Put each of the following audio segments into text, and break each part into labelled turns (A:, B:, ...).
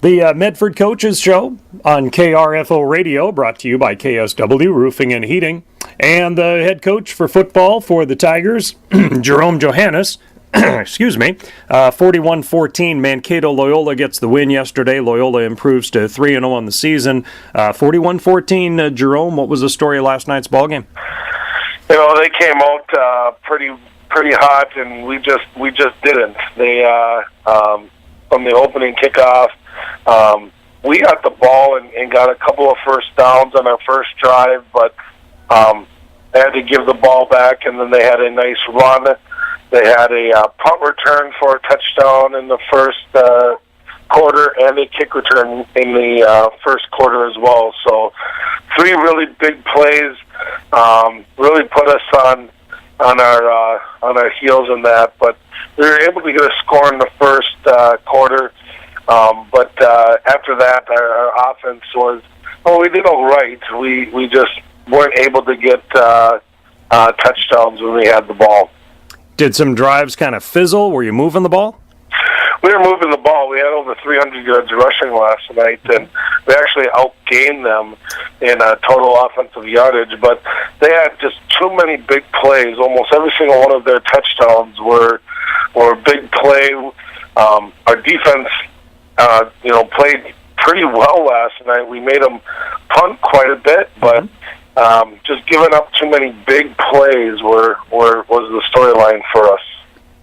A: The Medford Coaches Show on KRFO Radio, brought to you by KSW Roofing and Heating. And the head coach for football for the Tigers, Jerome Johannes, 41-14, Mankato Loyola gets the win yesterday. Loyola improves to 3-0 on the season. 41-14, Jerome, what was the story of last night's ballgame?
B: You know, they came out pretty hot, and we just didn't. They from the opening kickoff, we got the ball and got a couple of first downs on our first drive, but they had to give the ball back, and then they had a nice run. They had a punt return for a touchdown in the first quarter and a kick return in the first quarter as well. So 3 really big plays really put us on our heels in that. But we were able to get a score in the first quarter. But after that, our offense was, we did all right. We just weren't able to get touchdowns when we had the ball.
A: Did some drives kind of fizzle? Were you moving the ball?
B: We were moving the ball. We had over 300 yards rushing last night, and we actually outgained them in total offensive yardage. But they had just too many big plays. Almost every single one of their touchdowns were big play. Our defense, played pretty well last night. We made them punt quite a bit, but just giving up too many big plays was the storyline for us.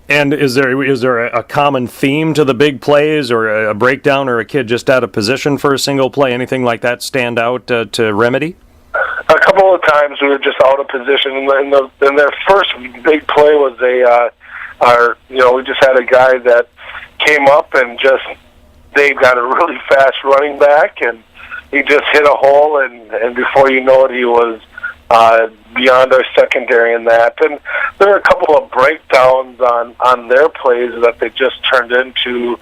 A: And is there a common theme to the big plays, or a breakdown, or a kid just out of position for a single play? Anything like that stand out to remedy?
B: A couple of times we were just out of position. And their first big play was we just had a guy that came up and they got a really fast running back, and he just hit a hole, and before you know it, he was beyond our secondary in that. And there were a couple of breakdowns on their plays that they just turned into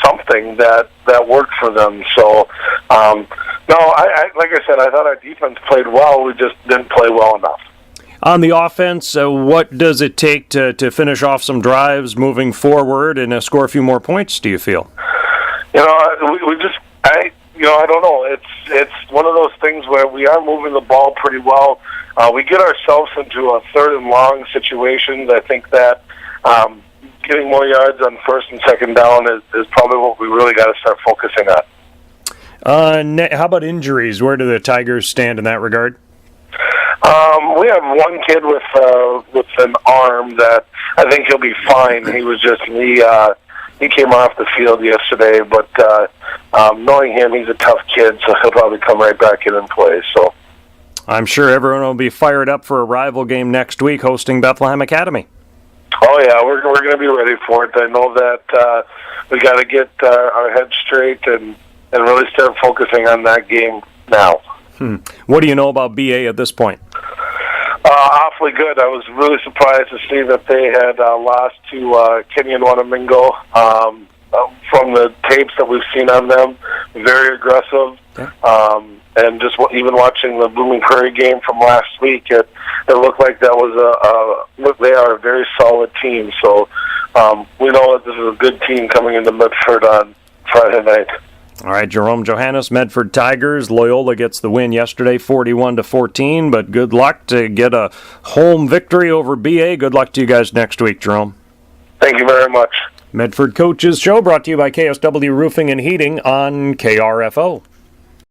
B: something that worked for them. So, like I said, I thought our defense played well. We just didn't play well enough.
A: On the offense, what does it take to finish off some drives moving forward and score a few more points, do you feel?
B: I don't know. It's one of those things where we are moving the ball pretty well. We get ourselves into a 3rd and long situations. I think that getting more yards on 1st and 2nd down is probably what we really got to start focusing on.
A: How about injuries? Where do the Tigers stand in that regard?
B: We have one kid with an arm that I think he'll be fine. He was he came off the field yesterday, but knowing him, he's a tough kid, so he'll probably come right back in and play. So
A: I'm sure everyone will be fired up for a rival game next week hosting Bethlehem Academy.
B: Oh, yeah, we're going to be ready for it. I know that we got to get our heads straight and really start focusing on that game now.
A: What do you know about BA at this point?
B: Awfully good. I was really surprised to see that they had lost to Kenyon Wanamingo. From the tapes that we've seen on them, very aggressive. And just even watching the Blooming Prairie game from last week, it looked like that was they are a very solid team. So we know that this is a good team coming into Medford on Friday night.
A: All right, Jerome Johannes, Medford Tigers. Loyola gets the win yesterday, 41-14, but good luck to get a home victory over BA. Good luck to you guys next week, Jerome.
B: Thank you very much.
A: Medford Coaches Show brought to you by KSW Roofing and Heating on KRFO.